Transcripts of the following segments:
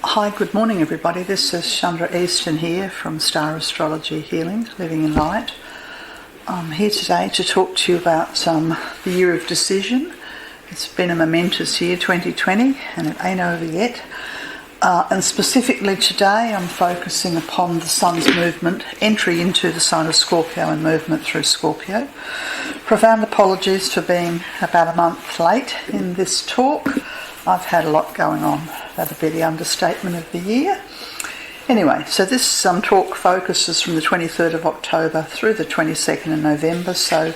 Hi, good morning everybody. This is Chandra Easton here from Star Astrology Healing, Living in Light. I'm here today to talk to you about the year of decision. It's been a momentous year, 2020, and it ain't over yet. And specifically today I'm focusing upon the Sun's movement, entry into the sign of Scorpio and movement through Scorpio. Profound apologies for being about a month late in this talk. I've had a lot going on. That'd be the understatement of the year. Anyway, so this talk focuses from the 23rd of October through the 22nd of November, so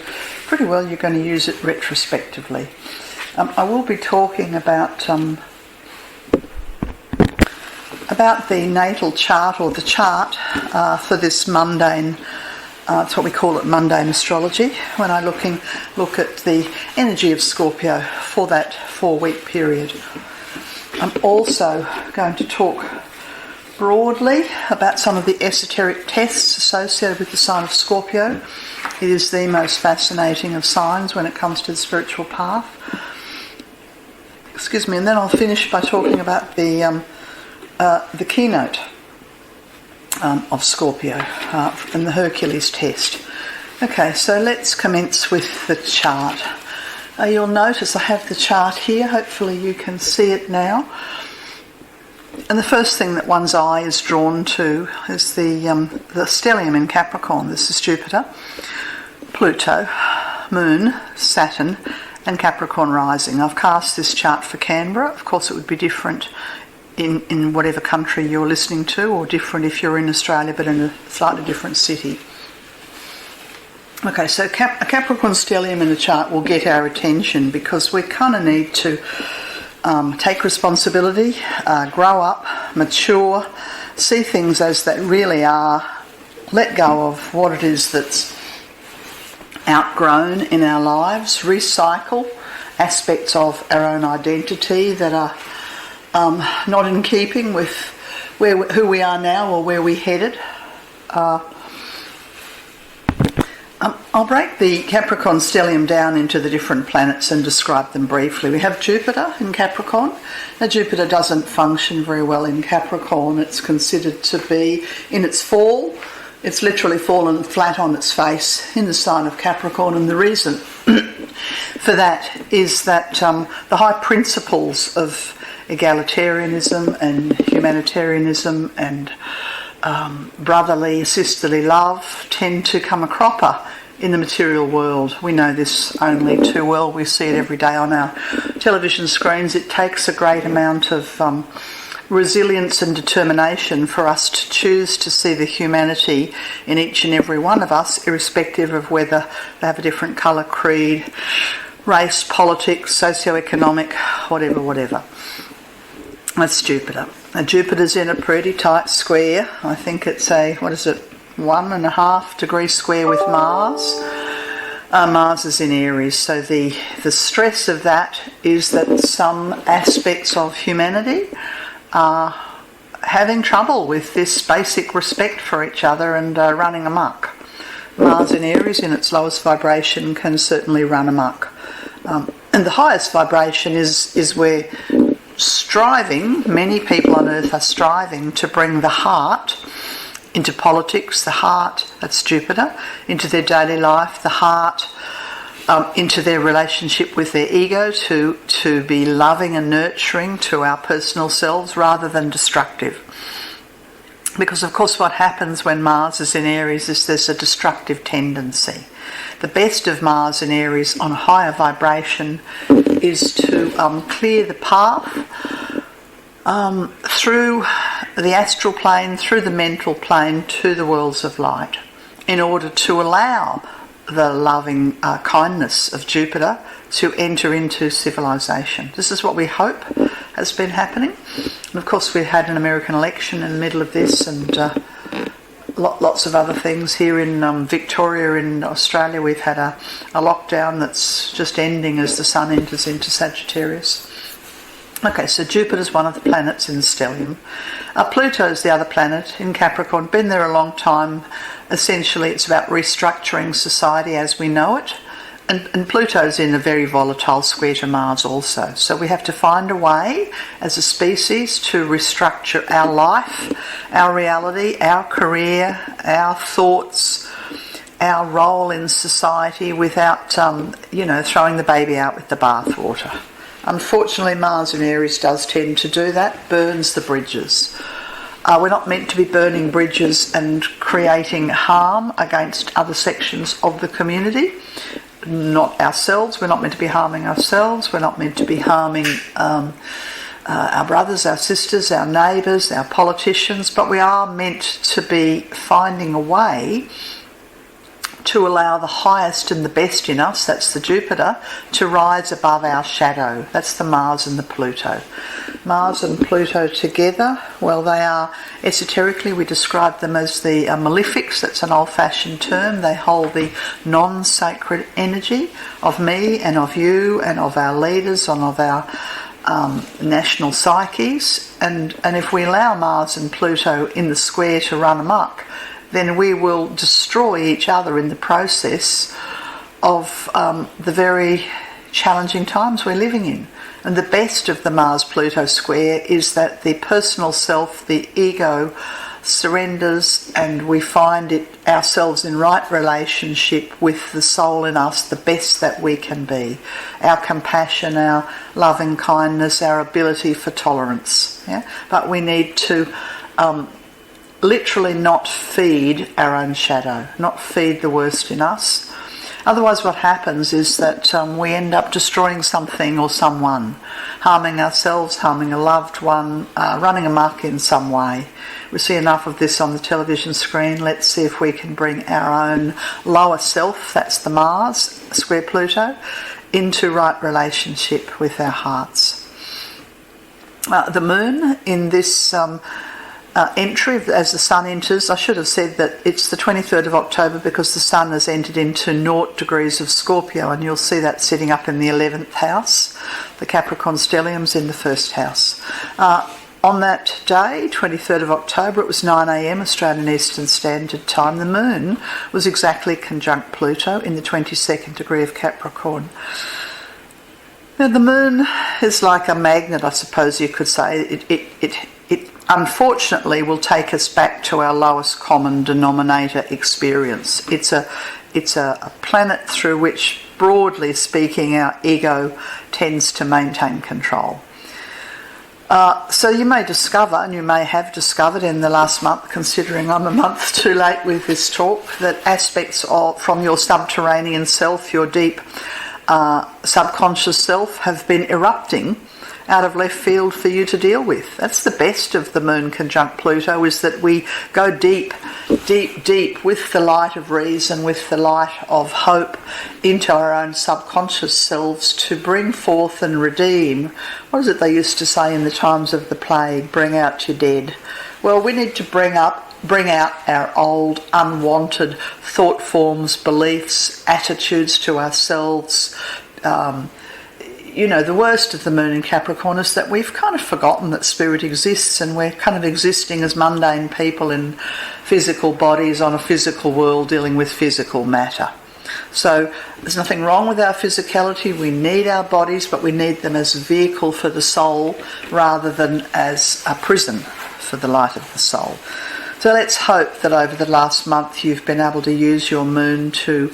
pretty well you're going to use it retrospectively. I will be talking about the natal chart, or the chart for this mundane, it's what we call it, mundane astrology, when I look at the energy of Scorpio for that 4-week period. I'm also going to talk broadly about some of the esoteric tests associated with the sign of Scorpio. It is the most fascinating of signs when it comes to the spiritual path. And then I'll finish by talking about the keynote of Scorpio and the Hercules test. Okay, so let's commence with the chart. You'll notice I have the chart here. Hopefully you can see it now. And the first thing that one's eye is drawn to is the stellium in Capricorn. This is Jupiter, Pluto, Moon, Saturn, and Capricorn rising. I've cast this chart for Canberra. Of course, it would be different in whatever country you're listening to, or different if you're in Australia but in a slightly different city. Okay, so a Capricorn stellium in the chart will get our attention because we kind of need to take responsibility, grow up, mature, see things as they really are, let go of what it is that's outgrown in our lives, recycle aspects of our own identity that are not in keeping with who we are now or where we're headed. I'll break the Capricorn stellium down into the different planets and describe them briefly. We have Jupiter in Capricorn. Now, Jupiter doesn't function very well in Capricorn. It's considered to be in its fall. It's literally fallen flat on its face in the sign of Capricorn, and the reason for that is that the high principles of egalitarianism and humanitarianism and brotherly, sisterly love tend to come a cropper in the material world. We know this only too well. We see it every day on our television screens. It takes a great amount of resilience and determination for us to choose to see the humanity in each and every one of us, irrespective of whether they have a different colour, creed, race, politics, socio-economic, whatever. That's Jupiter. Now, Jupiter's in a pretty tight square. I think it's 1.5 degree square with Mars. Mars is in Aries, so the stress of that is that some aspects of humanity are having trouble with this basic respect for each other and running amok. Mars in Aries, in its lowest vibration, can certainly run amok. And the highest vibration is where many people on earth are striving to bring the heart into politics, the heart, that's Jupiter, into their daily life, the heart into their relationship with their ego, to be loving and nurturing to our personal selves rather than destructive. Because of course what happens when Mars is in Aries is there's a destructive tendency. The best of Mars in Aries on a higher vibration is to clear the path through the astral plane, through the mental plane, to the worlds of light, in order to allow the loving kindness of Jupiter to enter into civilization. This is what we hope has been happening. And of course we had an American election in the middle of this, and lots of other things. Here in Victoria in Australia we've had a lockdown that's just ending as the sun enters into Sagittarius. Okay, so Jupiter's one of the planets in the stellium. Pluto's the other planet in Capricorn. Been there a long time. Essentially it's about restructuring society as we know it. And Pluto's in a very volatile square to Mars also. So we have to find a way as a species to restructure our life, our reality, our career, our thoughts, our role in society without, throwing the baby out with the bathwater. Unfortunately, Mars in Aries does tend to do that, burns the bridges. We're not meant to be burning bridges and creating harm against other sections of the community. Not ourselves. We're not meant to be harming ourselves. We're not meant to be harming our brothers, our sisters, our neighbours, our politicians. But we are meant to be finding a way to allow the highest and the best in us, that's the Jupiter, to rise above our shadow. That's the Mars and the Pluto. Mars and Pluto together, well, they are, esoterically we describe them as the malefics. That's an old-fashioned term. They hold the non-sacred energy of me and of you and of our leaders and of our national psyches. And if we allow Mars and Pluto in the square to run amok, then we will destroy each other in the process of the very challenging times we're living in. And the best of the Mars-Pluto square is that the personal self, the ego, surrenders, and we find ourselves in right relationship with the soul in us, the best that we can be. Our compassion, our loving kindness, our ability for tolerance. Yeah? But we need to literally not feed our own shadow, not feed the worst in us. Otherwise what happens is that we end up destroying something or someone, harming ourselves, harming a loved one, running amok in some way. We see enough of this on the television screen. Let's see if we can bring our own lower self, that's the Mars, square Pluto, into right relationship with our hearts. The moon in this entry, as the sun enters, I should have said that it's the 23rd of October because the sun has entered into 0 degrees of Scorpio, and you'll see that sitting up in the 11th house. The Capricorn stellium's in the first house. On that day, 23rd of October, it was 9 a.m. Australian Eastern Standard Time. The moon was exactly conjunct Pluto in the 22nd degree of Capricorn. Now, the moon is like a magnet, I suppose you could say. It unfortunately will take us back to our lowest common denominator experience. It's a planet through which, broadly speaking, our ego tends to maintain control. So you may discover, and you may have discovered in the last month, considering I'm a month too late with this talk, that aspects from your subterranean self, your deep subconscious self, have been erupting out of left field for you to deal with. That's the best of the moon conjunct Pluto, is that we go deep, deep, deep with the light of reason, with the light of hope into our own subconscious selves to bring forth and redeem. What is it they used to say in the times of the plague? Bring out your dead. Well, we need to bring out our old, unwanted thought forms, beliefs, attitudes to ourselves. The worst of the moon in Capricorn is that we've kind of forgotten that spirit exists, and we're kind of existing as mundane people in physical bodies on a physical world dealing with physical matter. So there's nothing wrong with our physicality. We need our bodies, but we need them as a vehicle for the soul rather than as a prison for the light of the soul. So let's hope that over the last month you've been able to use your moon to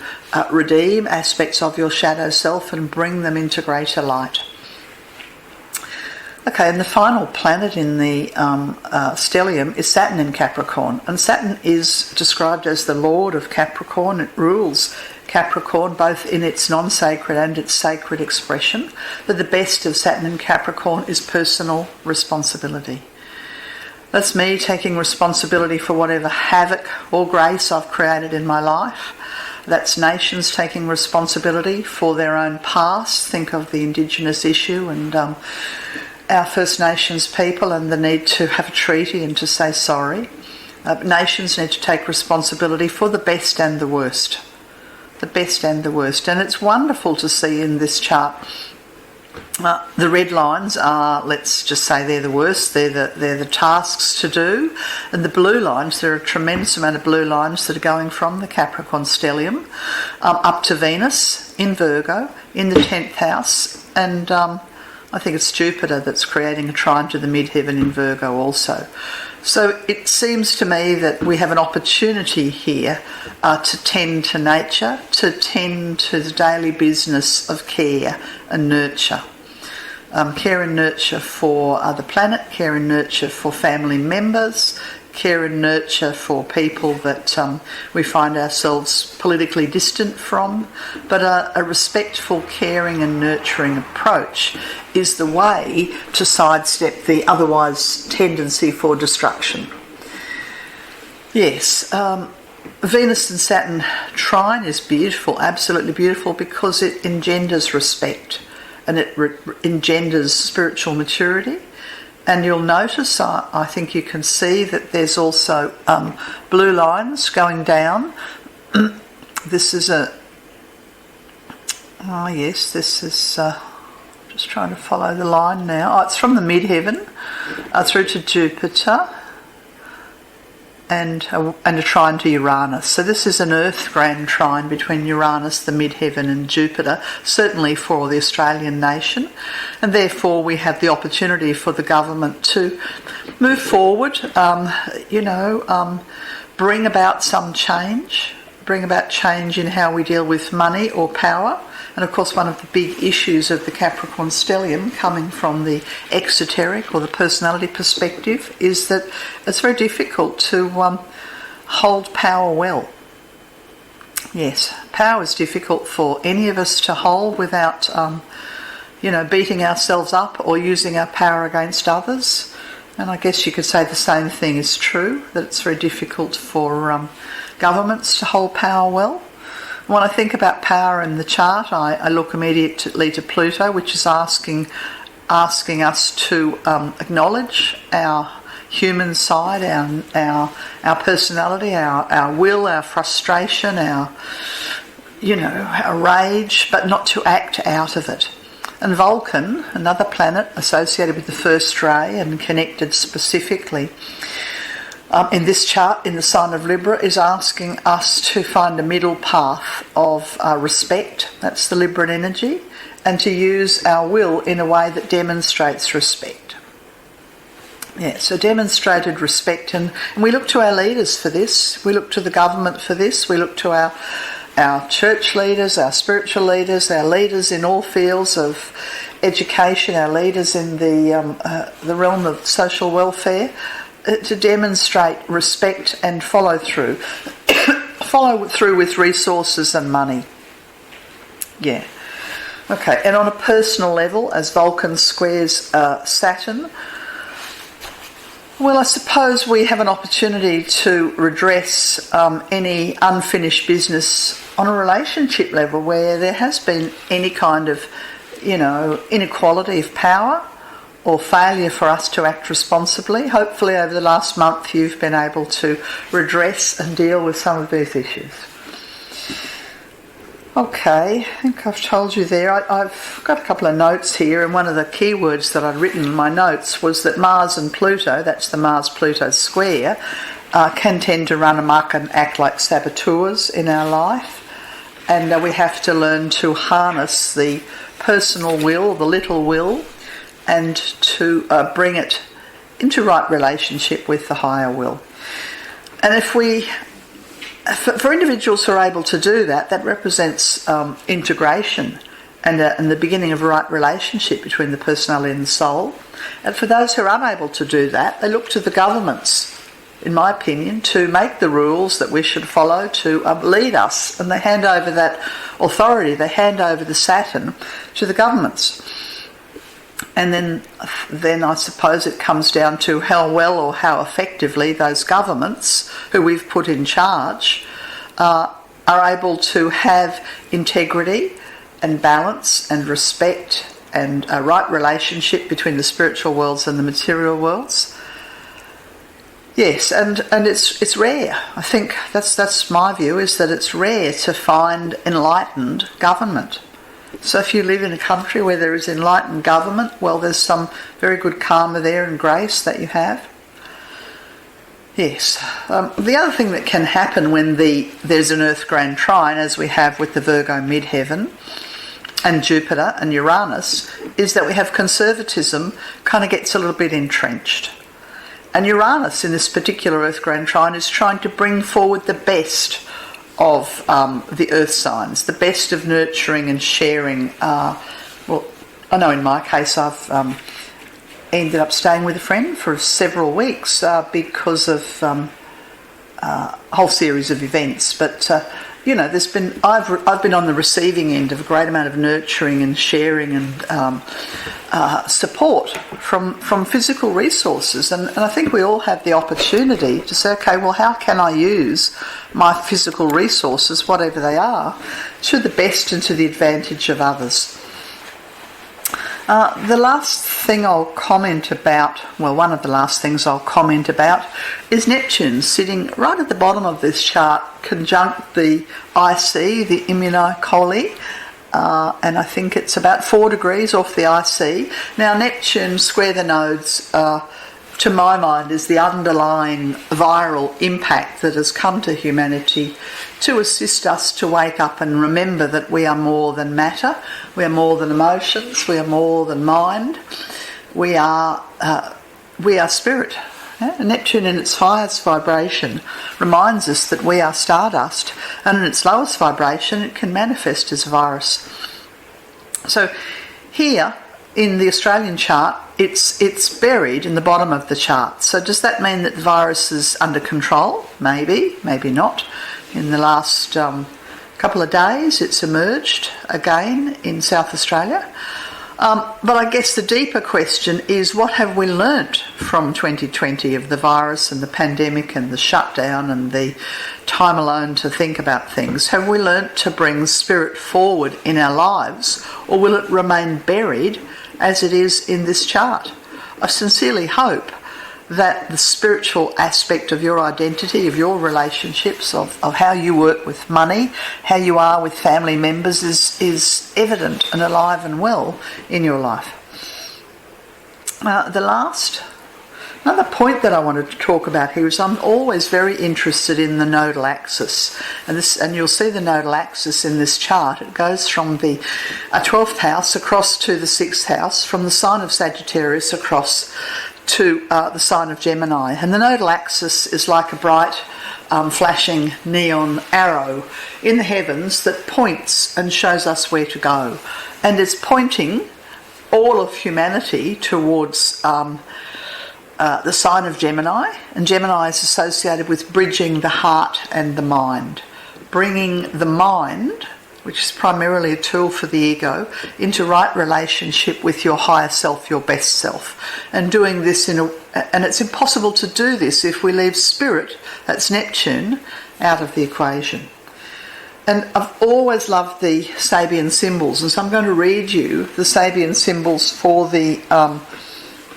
redeem aspects of your shadow self and bring them into greater light. Okay, and the final planet in the stellium is Saturn in Capricorn. And Saturn is described as the Lord of Capricorn. It rules Capricorn both in its non-sacred and its sacred expression. But the best of Saturn in Capricorn is personal responsibility. That's me taking responsibility for whatever havoc or grace I've created in my life. That's nations taking responsibility for their own past. Think of the Indigenous issue and our First Nations people and the need to have a treaty and to say sorry. Nations need to take responsibility for the best and the worst. The best and the worst. And it's wonderful to see in this chart The red lines are, let's just say they're the worst, they're the tasks to do. And the blue lines, there are a tremendous amount of blue lines that are going from the Capricorn stellium up to Venus in Virgo, in the 10th house, and I think it's Jupiter that's creating a trine to the midheaven in Virgo also. So it seems to me that we have an opportunity here to tend to nature, to tend to the daily business of care and nurture. Care and nurture for the planet, care and nurture for family members, care and nurture for people that we find ourselves politically distant from. But a respectful, caring and nurturing approach is the way to sidestep the otherwise tendency for destruction. Yes, Venus and Saturn trine is beautiful, absolutely beautiful, because it engenders respect and it engenders spiritual maturity. And you'll notice, I think you can see that there's also blue lines going down. This is this is, just trying to follow the line now. It's from the midheaven through to Jupiter and a trine to Uranus. So this is an Earth grand trine between Uranus, the midheaven, and Jupiter, certainly for the Australian nation. And therefore we have the opportunity for the government to move forward, bring about some change, bring about change in how we deal with money or power. And of course one of the big issues of the Capricorn stellium, coming from the esoteric or the personality perspective, is that it's very difficult to hold power well. Yes, power is difficult for any of us to hold without beating ourselves up or using our power against others. And I guess you could say the same thing is true, that it's very difficult for governments to hold power well. When I think about power in the chart, I look immediately to Pluto, which is asking us to acknowledge our human side, our personality, our will, our frustration, our rage, but not to act out of it. And Vulcan, another planet associated with the first ray and connected specifically in this chart, in the sign of Libra, is asking us to find a middle path of respect, that's the Libran energy, and to use our will in a way that demonstrates respect. Yeah, so demonstrated respect, and we look to our leaders for this, we look to the government for this, we look to our church leaders, our spiritual leaders, our leaders in all fields of education, our leaders in the realm of social welfare, to demonstrate respect and follow through. Follow through with resources and money. Yeah. Okay, and on a personal level, as Vulcan squares Saturn, well, I suppose we have an opportunity to redress any unfinished business on a relationship level where there has been any kind of, inequality of power or failure for us to act responsibly. Hopefully over the last month you've been able to redress and deal with some of these issues. Okay, I think I've told you there. I've got a couple of notes here, and one of the keywords that I'd written in my notes was that Mars and Pluto, that's the Mars-Pluto square, can tend to run amok and act like saboteurs in our life. And we have to learn to harness the personal will, the little will, and to bring it into right relationship with the higher will. And if for individuals who are able to do that, that represents integration and the beginning of a right relationship between the personality and the soul. And for those who are unable to do that, they look to the governments, in my opinion, to make the rules that we should follow, to lead us. And they hand over that authority, they hand over the Saturn to the governments. And then I suppose it comes down to how well or how effectively those governments who we've put in charge are able to have integrity and balance and respect and a right relationship between the spiritual worlds and the material worlds. Yes, and it's rare. I think that's my view, is that it's rare to find enlightened government. So if you live in a country where there is enlightened government, well, there's some very good karma there and grace that you have. Yes. The other thing that can happen when there's an Earth grand trine, as we have with the Virgo midheaven and Jupiter and Uranus, is that we have conservatism kind of gets a little bit entrenched. And Uranus in this particular Earth grand trine is trying to bring forward the best of the Earth signs, the best of nurturing and sharing. Well, I know in my case I've ended up staying with a friend for several weeks because of a whole series of events. But I've been on the receiving end of a great amount of nurturing and sharing and support from physical resources, and I think we all have the opportunity to say, okay, well, how can I use my physical resources, whatever they are, to the best and to the advantage of others. The last thing I'll comment about, well, one of the last things I'll comment about is Neptune sitting right at the bottom of this chart, conjunct the IC, the immunochole, and I think it's about 4 degrees off the IC. Now, Neptune square the nodes, to my mind, is the underlying viral impact that has come to humanity to assist us to wake up and remember that we are more than matter, we are more than emotions, we are more than mind, we are spirit. Yeah? Neptune in its highest vibration reminds us that we are stardust, and in its lowest vibration it can manifest as a virus. So here in the Australian chart, it's buried in the bottom of the chart. So does that mean that the virus is under control? Maybe, maybe not. In the last couple of days it's emerged again in South Australia. But I guess the deeper question is, what have we learnt from 2020 of the virus and the pandemic and the shutdown and the time alone to think about things? Have we learnt to bring spirit forward in our lives, or will it remain buried as it is in this chart? I sincerely hope that the spiritual aspect of your identity, of your relationships, of how you work with money, how you are with family members is evident and alive and well in your life. Another point that I wanted to talk about here is I'm always very interested in the nodal axis, and you'll see the nodal axis in this chart. It goes from the 12th house across to the 6th house, from the sign of Sagittarius across to the sign of Gemini, and the nodal axis is like a bright flashing neon arrow in the heavens that points and shows us where to go, and it's pointing all of humanity towards the sign of Gemini, and Gemini is associated with bridging the heart and the mind, bringing the mind, which is primarily a tool for the ego, into right relationship with your higher self, your best self, and doing this and it's impossible to do this if we leave spirit, that's Neptune, out of the equation. And I've always loved the Sabian symbols, and so I'm going to read you the Sabian symbols for the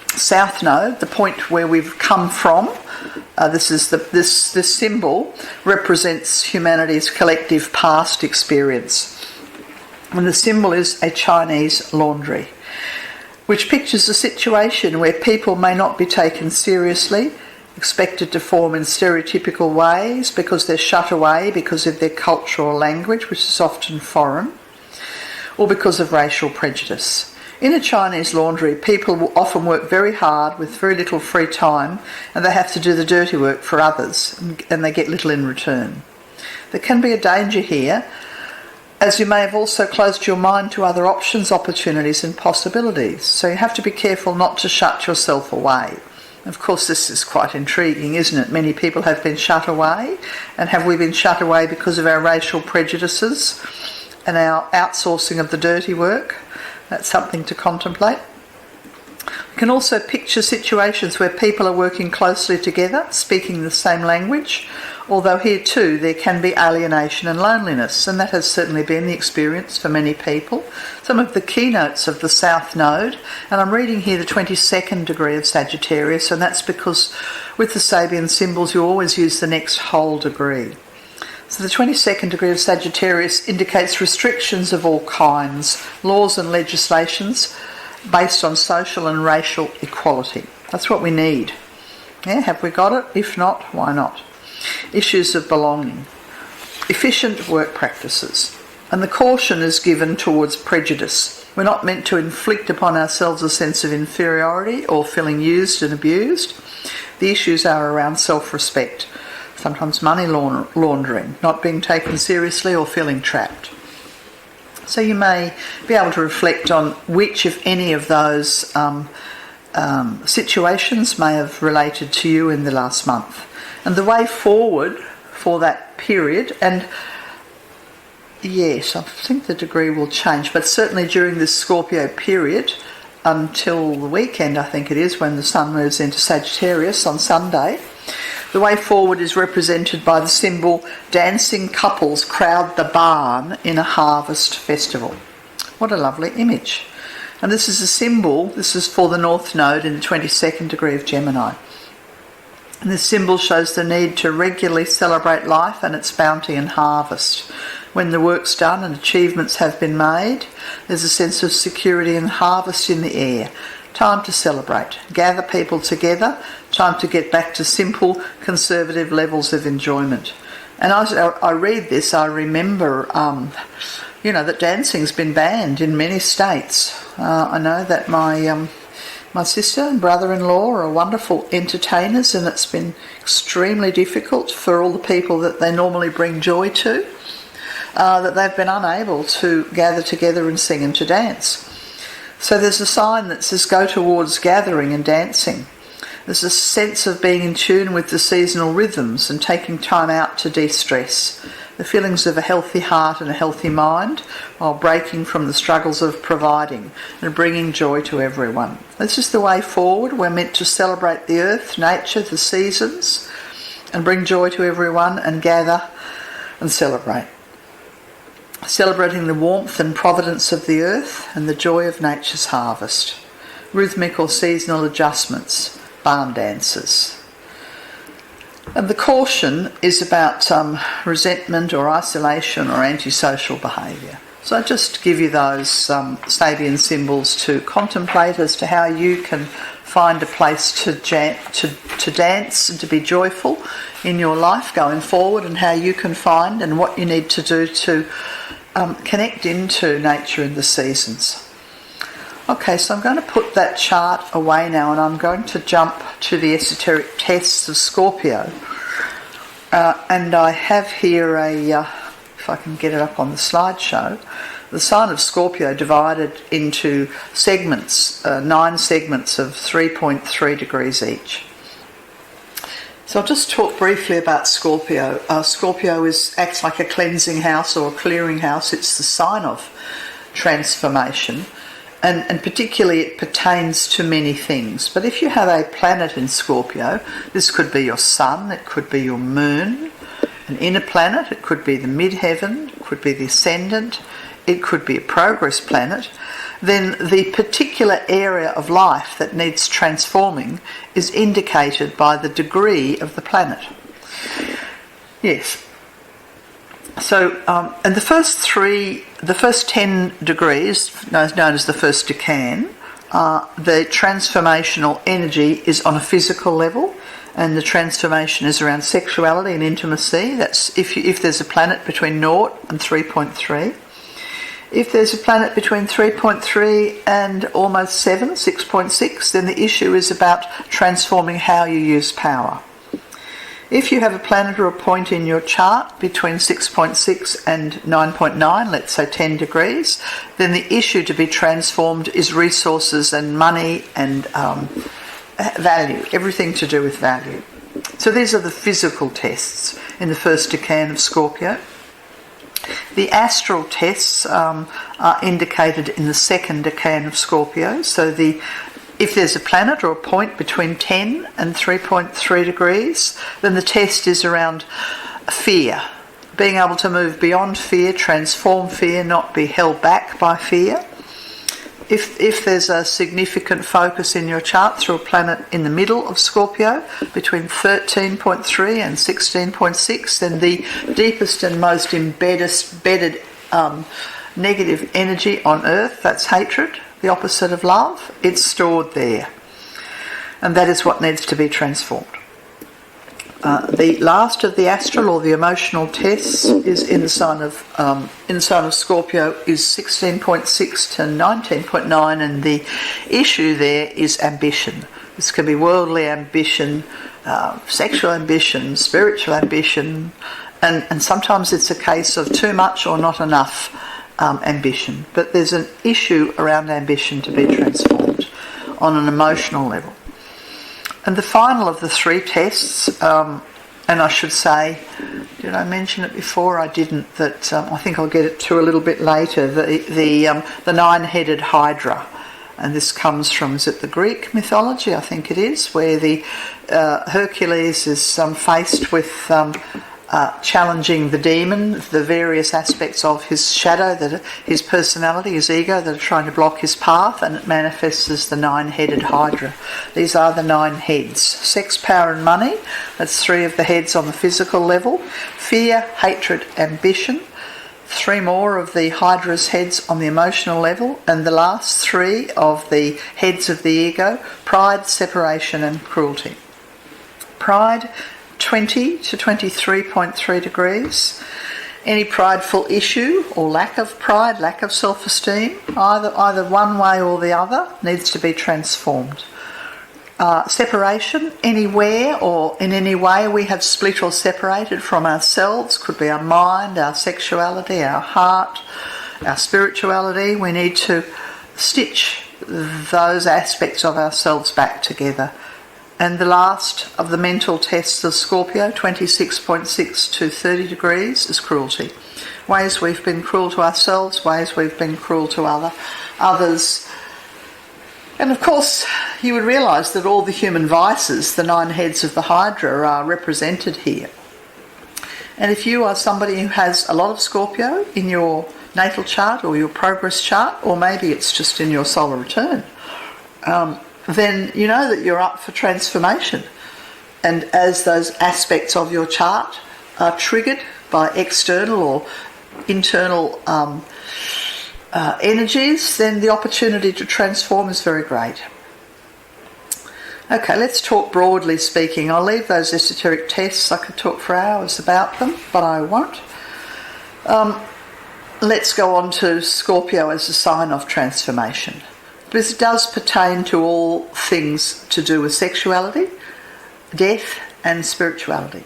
South Node, the point where we've come from. This symbol represents humanity's collective past experience, and the symbol is a Chinese laundry, which pictures a situation where people may not be taken seriously, expected to form in stereotypical ways because they're shut away because of their culture or language, which is often foreign, or because of racial prejudice. In a Chinese laundry, people will often work very hard with very little free time, and they have to do the dirty work for others, and they get little in return. There can be a danger here, as you may have also closed your mind to other options, opportunities and possibilities. So you have to be careful not to shut yourself away. Of course, this is quite intriguing, isn't it? Many people have been shut away, and have we been shut away because of our racial prejudices and our outsourcing of the dirty work? That's something to contemplate. You can also picture situations where people are working closely together, speaking the same language, although here too there can be alienation and loneliness, and that has certainly been the experience for many people. Some of the keynotes of the South Node, and I'm reading here the 22nd degree of Sagittarius, and that's because with the Sabian symbols you always use the next whole degree. So the 22nd degree of Sagittarius indicates restrictions of all kinds, laws and legislations based on social and racial equality. That's what we need. Yeah, have we got it? If not, why not? Issues of belonging. Efficient work practices. And the caution is given towards prejudice. We're not meant to inflict upon ourselves a sense of inferiority or feeling used and abused. The issues are around self-respect, sometimes money laundering, not being taken seriously or feeling trapped. So you may be able to reflect on which, if any, of those situations may have related to you in the last month. And the way forward for that period, and yes, I think the degree will change, but certainly during this Scorpio period, until the weekend, I think it is, when the sun moves into Sagittarius on Sunday, the way forward is represented by the symbol dancing couples crowd the barn in a harvest festival. What a lovely image. And this is a symbol, this is for the North Node in the 22nd degree of Gemini. And this symbol shows the need to regularly celebrate life and its bounty and harvest. When the work's done and achievements have been made, there's a sense of security and harvest in the air. Time to celebrate, gather people together, time to get back to simple, conservative levels of enjoyment. And as I read this, I remember, that dancing's been banned in many states. I know that my sister and brother-in-law are wonderful entertainers, and it's been extremely difficult for all the people that they normally bring joy to, that they've been unable to gather together and sing and to dance. So there's a sign that says go towards gathering and dancing. There's a sense of being in tune with the seasonal rhythms and taking time out to de-stress. The feelings of a healthy heart and a healthy mind while breaking from the struggles of providing and bringing joy to everyone. This is the way forward. We're meant to celebrate the earth, nature, the seasons, and bring joy to everyone and gather and celebrate. Celebrating the warmth and providence of the earth and the joy of nature's harvest. Rhythmic or seasonal adjustments, barn dances. And the caution is about resentment or isolation or antisocial behaviour. So I just give you those Sabian symbols to contemplate as to how you can find a place to dance and to be joyful in your life going forward, and how you can find and what you need to do to connect into nature and the seasons. Okay, so I'm going to put that chart away now, and I'm going to jump to the esoteric tests of Scorpio. And I have here if I can get it up on the slideshow, the sign of Scorpio divided into segments, 9 segments of 3.3 degrees each. So I'll just talk briefly about Scorpio. Scorpio acts like a cleansing house or a clearing house. It's the sign of transformation. And particularly it pertains to many things. But if you have a planet in Scorpio, this could be your sun, it could be your moon, an inner planet, it could be the midheaven, it could be the ascendant, it could be a progress planet, then the particular area of life that needs transforming is indicated by the degree of the planet. Yes. So, and the first 10 degrees, known as the first decan, the transformational energy is on a physical level, and the transformation is around sexuality and intimacy. That's if there's a planet between 0 and 3.3. If there's a planet between 3.3 and almost 7, 6.6, then the issue is about transforming how you use power. If you have a planet or a point in your chart between 6.6 and 9.9, let's say 10 degrees, then the issue to be transformed is resources and money and value, everything to do with value. So these are the physical tests in the first decan of Scorpio. The astral tests are indicated in the second decan of Scorpio. So if there's a planet or a point between 10 and 3.3 degrees, then the test is around fear, being able to move beyond fear, transform fear, not be held back by fear. If there's a significant focus in your chart through a planet in the middle of Scorpio, between 13.3 and 16.6, then the deepest and most embedded negative energy on Earth, that's hatred, the opposite of love, it's stored there. And that is what needs to be transformed. The last of the astral or the emotional tests is in the sign of Scorpio is 16.6 to 19.9, and the issue there is ambition. This can be worldly ambition, sexual ambition, spiritual ambition, and sometimes it's a case of too much or not enough ambition. But there's an issue around ambition to be transformed on an emotional level. And the final of the three tests, and I should say, did I mention it before? I didn't. That I think I'll get it to a little bit later. The nine-headed Hydra, and this comes from, is it the Greek mythology? I think it is, where the Hercules is faced with challenging the demon, the various aspects of his shadow, that his personality, his ego, that are trying to block his path, and it manifests as the nine-headed Hydra. These are the 9 heads. Sex, power and money, that's 3 of the heads on the physical level. Fear, hatred, ambition, 3 more of the Hydra's heads on the emotional level, and the last 3 of the heads of the ego, pride, separation and cruelty. Pride, 20 to 23.3 degrees. Any prideful issue or lack of pride, lack of self-esteem, either one way or the other, needs to be transformed. Separation, anywhere or in any way we have split or separated from ourselves, could be our mind, our sexuality, our heart, our spirituality. We need to stitch those aspects of ourselves back together. And the last of the mental tests of Scorpio, 26.6 to 30 degrees, is cruelty. Ways we've been cruel to ourselves, ways we've been cruel to others. And of course, you would realise that all the human vices, the 9 heads of the Hydra, are represented here. And if you are somebody who has a lot of Scorpio in your natal chart or your progress chart, or maybe it's just in your solar return, then you know that you're up for transformation. And as those aspects of your chart are triggered by external or internal energies, then the opportunity to transform is very great. Okay, let's talk broadly speaking. I'll leave those esoteric tests. I could talk for hours about them, but I won't. Let's go on to Scorpio as a sign of transformation. This does pertain to all things to do with sexuality, death and spirituality.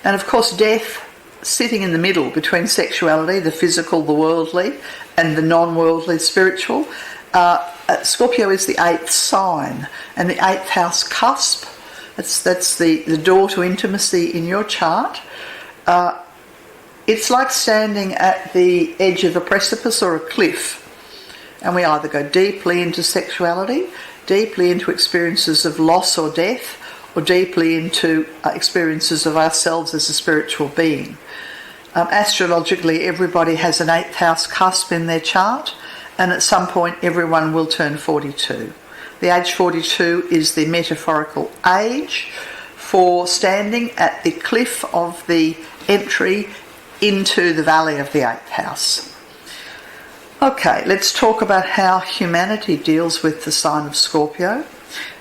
And of course death, sitting in the middle between sexuality, the physical, the worldly, and the non-worldly spiritual. Scorpio is the 8th sign, and the 8th house cusp, that's the door to intimacy in your chart. It's like standing at the edge of a precipice or a cliff. And we either go deeply into sexuality, deeply into experiences of loss or death, or deeply into experiences of ourselves as a spiritual being. Astrologically, everybody has an 8th house cusp in their chart, and at some point everyone will turn 42. The age 42 is the metaphorical age for standing at the cliff of the entry into the valley of the 8th house. Okay, let's talk about how humanity deals with the sign of Scorpio.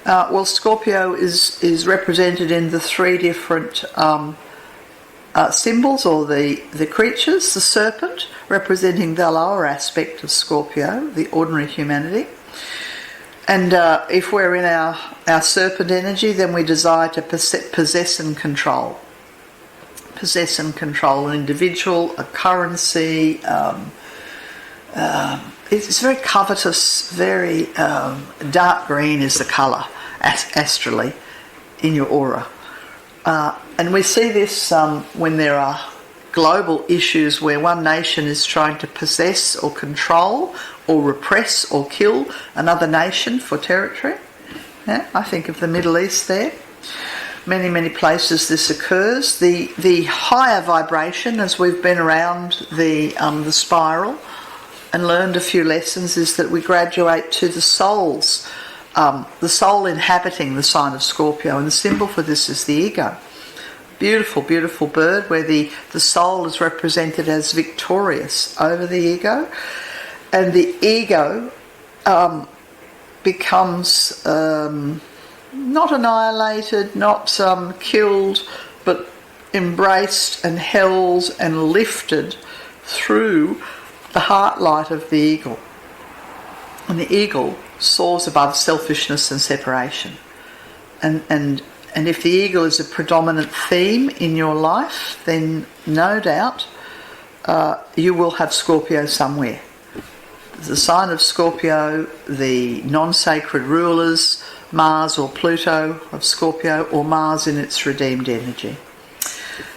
Well, Scorpio is represented in the 3 different symbols, or the creatures. The serpent, representing the lower aspect of Scorpio, the ordinary humanity. And if we're in our serpent energy, then we desire to possess and control. Possess and control an individual, a currency. It's very covetous, very dark green is the colour astrally in your aura. And we see this when there are global issues where one nation is trying to possess or control or repress or kill another nation for territory. Yeah, I think of the Middle East there. Many, many places this occurs. The higher vibration, as we've been around the spiral, and learned a few lessons is that we graduate to the soul inhabiting the sign of Scorpio, and the symbol for this is the ego. Beautiful, beautiful bird where the soul is represented as victorious over the ego, and the ego becomes not annihilated, not killed, but embraced and held and lifted through the heart light of the eagle. And the eagle soars above selfishness and separation. And if the eagle is a predominant theme in your life, then no doubt you will have Scorpio somewhere. The sign of Scorpio, the non-sacred rulers, Mars or Pluto of Scorpio, or Mars in its redeemed energy.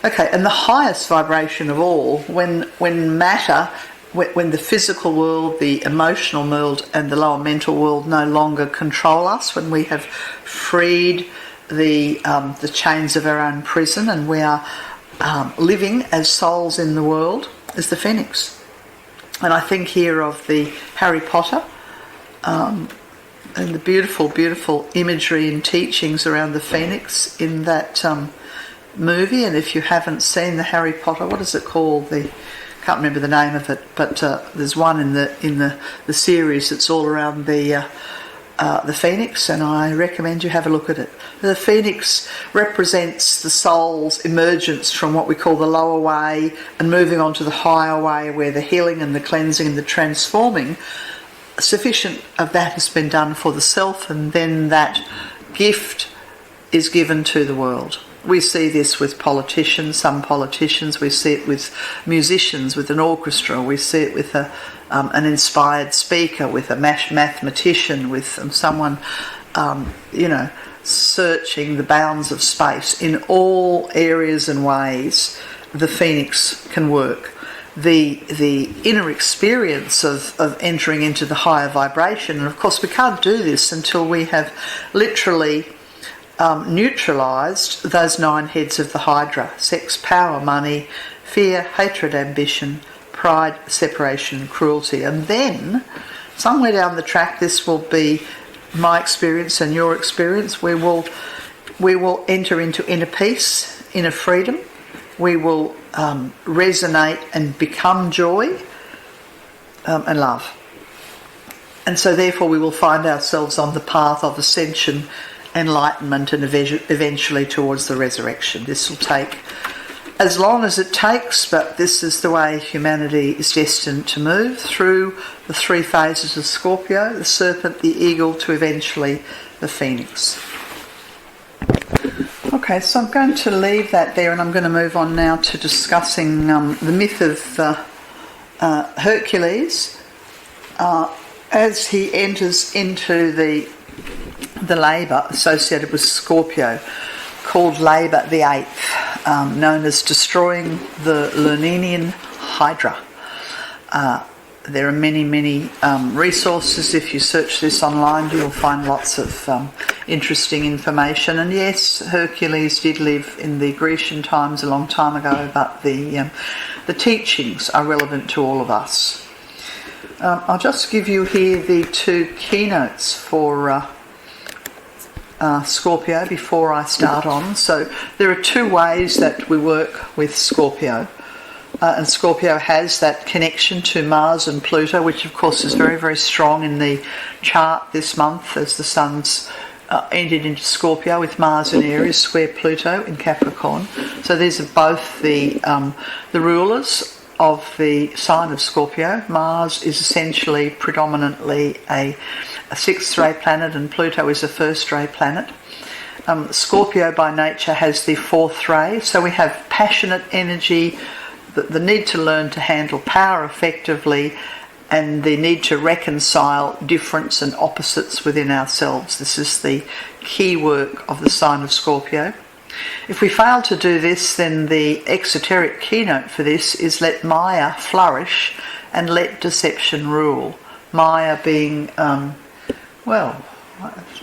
Okay, and the highest vibration of all, when matter, when the physical world, the emotional world and the lower mental world no longer control us, when we have freed the chains of our own prison and we are living as souls in the world, is the Phoenix. And I think here of the Harry Potter and the beautiful, beautiful imagery and teachings around the Phoenix in that movie. And if you haven't seen the Harry Potter, what is it called? Can't remember the name of it, but there's one in the series that's all around the Phoenix, and I recommend you have a look at it. The Phoenix represents the soul's emergence from what we call the lower way and moving on to the higher way, where the healing and the cleansing and the transforming, sufficient of that has been done for the self, and then that gift is given to the world. We see this with politicians, some politicians. We see it with musicians, with an orchestra. We see it with an inspired speaker, with a mathematician, with someone, searching the bounds of space. In all areas and ways, the Phoenix can work. The inner experience of entering into the higher vibration, and of course we can't do this until we have literally neutralised those 9 heads of the Hydra: sex, power, money, fear, hatred, ambition, pride, separation, and cruelty. And then, somewhere down the track, this will be my experience and your experience. We will enter into inner peace, inner freedom. We will resonate and become joy and love. And so therefore we will find ourselves on the path of ascension, enlightenment, and eventually towards the resurrection. This will take as long as it takes, but this is the way humanity is destined to move through the 3 phases of Scorpio: the serpent, the eagle, to eventually the Phoenix. Okay, so I'm going to leave that there, and I'm going to move on now to discussing the myth of Hercules as he enters into the labour associated with Scorpio, called Labour the 8th, known as destroying the Lernian Hydra. There are many, many resources. If you search this online, you'll find lots of interesting information. And yes, Hercules did live in the Grecian times a long time ago, but the teachings are relevant to all of us. I'll just give you here the 2 keynotes for Scorpio before I start on. So there are 2 ways that we work with Scorpio. And Scorpio has that connection to Mars and Pluto, which of course is very, very strong in the chart this month as the Sun's entered into Scorpio, with Mars in Aries square Pluto in Capricorn. So these are both the rulers of the sign of Scorpio. Mars is essentially predominantly a 6th ray planet, and Pluto is a 1st ray planet. Scorpio by nature has the 4th ray, so we have passionate energy, the need to learn to handle power effectively, and the need to reconcile difference and opposites within ourselves. This is the key work of the sign of Scorpio. If we fail to do this, then the esoteric keynote for this is let Maya flourish and let deception rule. Maya being,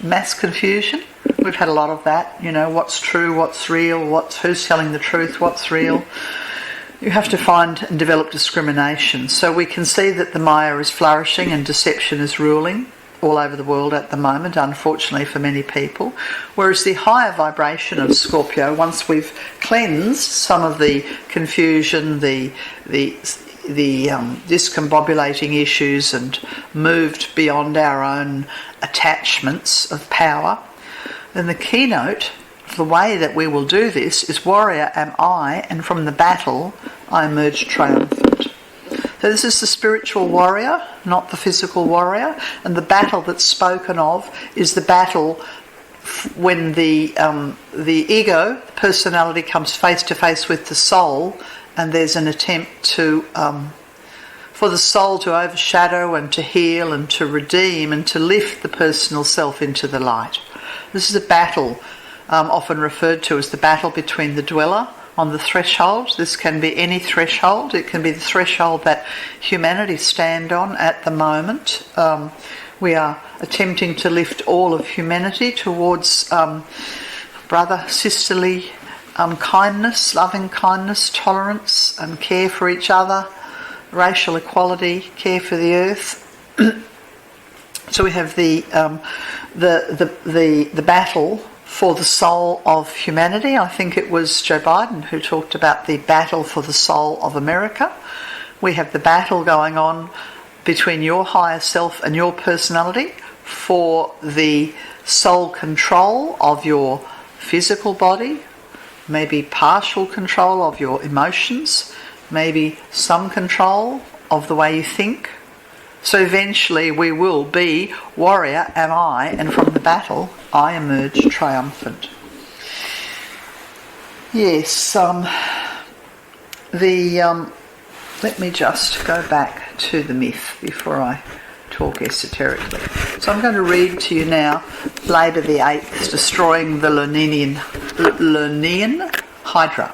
mass confusion. We've had a lot of that, what's true, what's real, who's telling the truth, what's real. You have to find and develop discrimination. So we can see that the Maya is flourishing and deception is ruling all over the world at the moment, unfortunately for many people. Whereas the higher vibration of Scorpio, once we've cleansed some of the confusion, the discombobulating issues and moved beyond our own attachments of power, then the keynote, the way that we will do this is warrior am I, and from the battle I emerge triumphant. So this is the spiritual warrior, not the physical warrior, and the battle that's spoken of is the battle when the ego, personality, comes face to face with the soul, and there's an attempt to for the soul to overshadow and to heal and to redeem and to lift the personal self into the light. This is a battle often referred to as the battle between the dweller on the threshold. This can be any threshold. It can be the threshold that humanity stand on at the moment. We are attempting to lift all of humanity towards brother, sisterly kindness, loving kindness, tolerance and care for each other, racial equality, care for the earth. So we have the battle for the soul of humanity. I think it was Joe Biden who talked about the battle for the soul of America. We have the battle going on between your higher self and your personality for the soul control of your physical body, maybe partial control of your emotions, maybe some control of the way you think. So eventually we will be warrior am I, and from the battle I emerge triumphant. Yes, let me just go back to the myth before I talk esoterically. So I'm going to read to you now Labour the 8th, destroying the Lernian Hydra,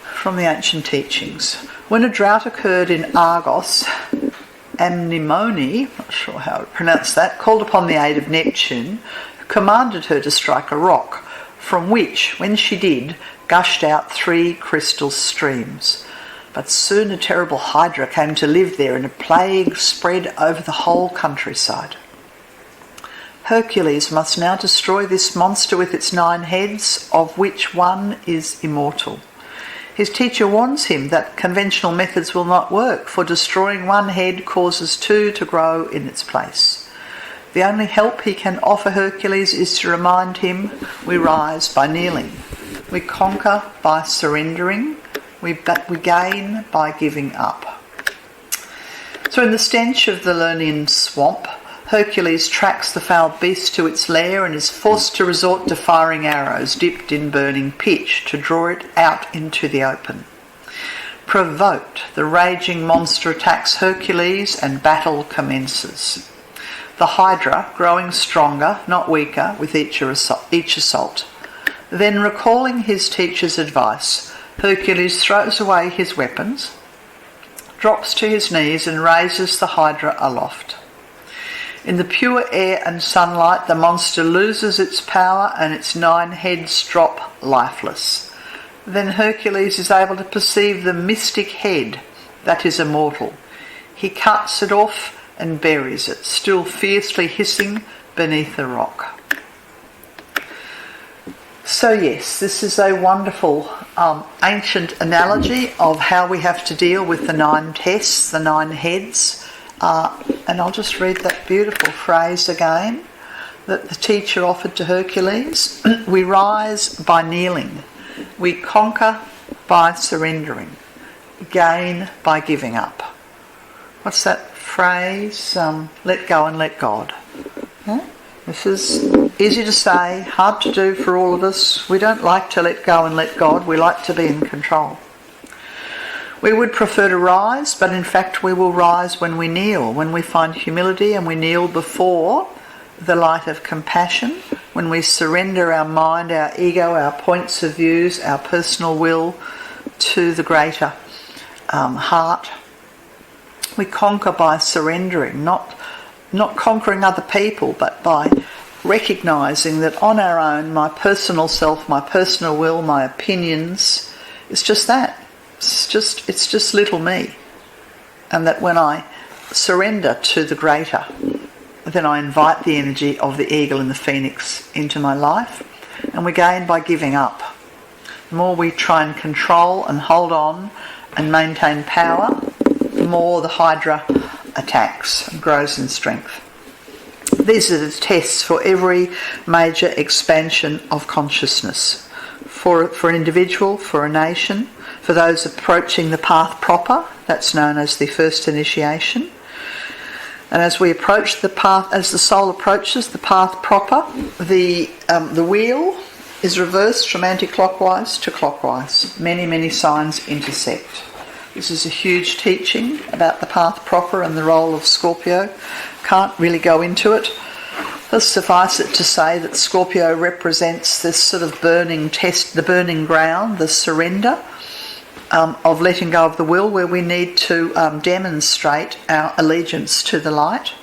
from the ancient teachings. When a drought occurred in Argos, Amnemone, not sure how to pronounce that, called upon the aid of Neptune, who commanded her to strike a rock, from which, when she did, gushed out 3 crystal streams. But soon a terrible hydra came to live there, and a plague spread over the whole countryside. Hercules must now destroy this monster with its 9 heads, of which one is immortal. His teacher warns him that conventional methods will not work, for destroying 1 head causes 2 to grow in its place. The only help he can offer Hercules is to remind him we rise by kneeling, we conquer by surrendering, we gain by giving up. So in the stench of the Lernian swamp, Hercules tracks the foul beast to its lair and is forced to resort to firing arrows dipped in burning pitch to draw it out into the open. Provoked, the raging monster attacks Hercules and battle commences. The Hydra growing stronger, not weaker, with each assault. Then, recalling his teacher's advice, Hercules throws away his weapons, drops to his knees and raises the Hydra aloft. In the pure air and sunlight, the monster loses its power and its 9 heads drop lifeless. Then Hercules is able to perceive the mystic head that is immortal. He cuts it off and buries it, still fiercely hissing beneath a rock. So yes, this is a wonderful ancient analogy of how we have to deal with the 9 tests, the 9 heads. And I'll just read that beautiful phrase again that the teacher offered to Hercules. We rise by kneeling. We conquer by surrendering. Gain by giving up. What's that phrase? Let go and let God. Huh? This is easy to say, hard to do for all of us. We don't like to let go and let God. We like to be in control. We would prefer to rise, but in fact we will rise when we kneel, when we find humility and we kneel before the light of compassion, when we surrender our mind, our ego, our points of views, our personal will to the greater heart. We conquer by surrendering, not conquering other people, but by recognising that on our own, my personal self, my personal will, my opinions, it's just that. It's just little me. And that when I surrender to the greater, then I invite the energy of the eagle and the phoenix into my life, and we gain by giving up. The more we try and control and hold on and maintain power, the more the Hydra attacks and grows in strength. These are the tests for every major expansion of consciousness. For an individual, for a nation, for those approaching the path proper, that's known as the first initiation. And as we approach the path, as the soul approaches the path proper, the wheel is reversed from anti-clockwise to clockwise. Many, many signs intersect. This is a huge teaching about the path proper and the role of Scorpio. Can't really go into it. Let's suffice it to say that Scorpio represents this sort of burning test, the burning ground, the surrender of letting go of the will, where we need to demonstrate our allegiance to the light.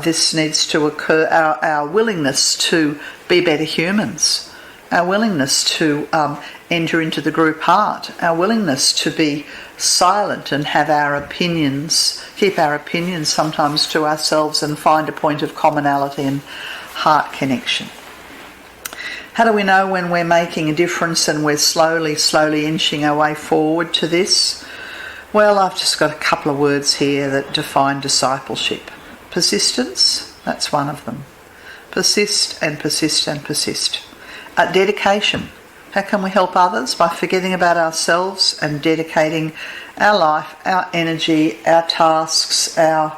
This needs to occur, our willingness to be better humans, our willingness to enter into the group heart, our willingness to be silent and have our opinions, keep our opinions sometimes to ourselves and find a point of commonality and heart connection. How do we know when we're making a difference and we're slowly inching our way forward to this? Well, I've just got a couple of words here that define discipleship. Persistence, that's one of them. Persist and persist and persist. Dedication. How can we help others? By forgetting about ourselves and dedicating our life, our energy, our tasks, our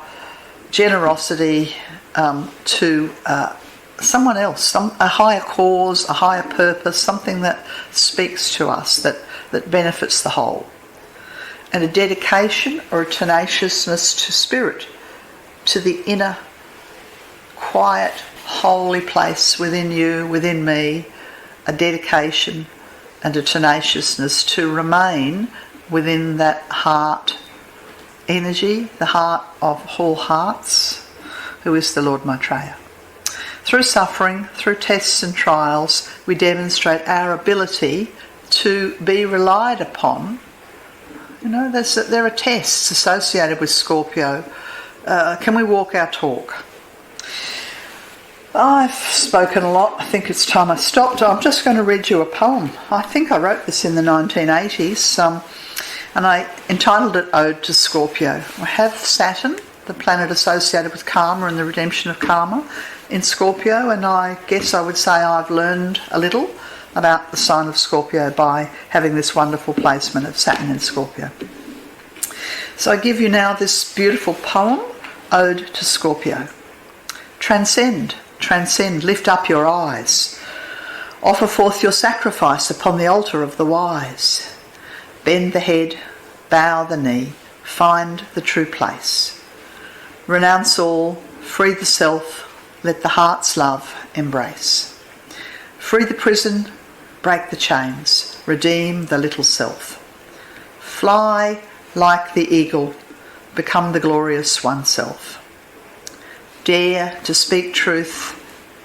generosity to someone else, a higher cause, a higher purpose, something that speaks to us, that benefits the whole. And a dedication or a tenaciousness to spirit, to the inner, quiet, holy place within you, within me, a dedication and a tenaciousness to remain within that heart energy, the heart of all hearts, who is the Lord Maitreya. Through suffering, through tests and trials, we demonstrate our ability to be relied upon. You know, there are tests associated with Scorpio. Can we walk our talk? I've spoken a lot. I think it's time I stopped. I'm just going to read you a poem. I think I wrote this in the 1980s, and I entitled it Ode to Scorpio. I have Saturn, the planet associated with karma and the redemption of karma, in Scorpio, and I guess I would say I've learned a little about the sign of Scorpio by having this wonderful placement of Saturn in Scorpio. So I give you now this beautiful poem, Ode to Scorpio. Transcend, lift up your eyes. Offer forth your sacrifice upon the altar of the wise. Bend the head, bow the knee, find the true place. Renounce all, free the self, let the heart's love embrace. Free the prison, break the chains, redeem the little self. Fly like the eagle, become the glorious oneself. Dare to speak truth,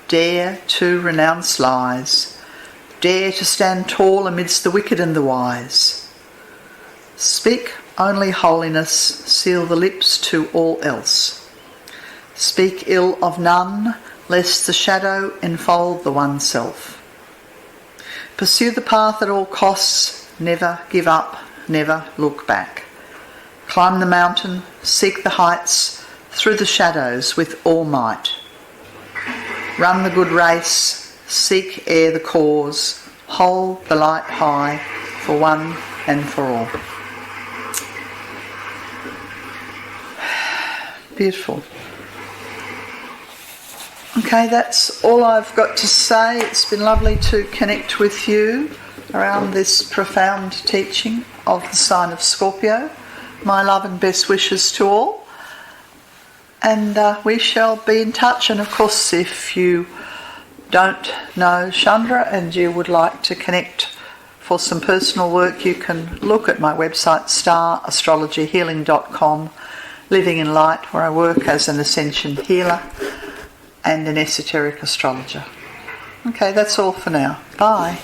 dare to renounce lies, dare to stand tall amidst the wicked and the wise. Speak only holiness, seal the lips to all else. Speak ill of none, lest the shadow enfold the one self. Pursue the path at all costs, never give up, never look back. Climb the mountain, seek the heights, through the shadows with all might. Run the good race, seek e'er the cause, hold the light high for one and for all. Beautiful. Okay, that's all I've got to say. It's been lovely to connect with you around this profound teaching of the sign of Scorpio. My love and best wishes to all. And we shall be in touch. And of course, if you don't know Chandra and you would like to connect for some personal work, you can look at my website, starastrologyhealing.com, Living in Light, where I work as an ascension healer and an esoteric astrologer. Okay, that's all for now. Bye.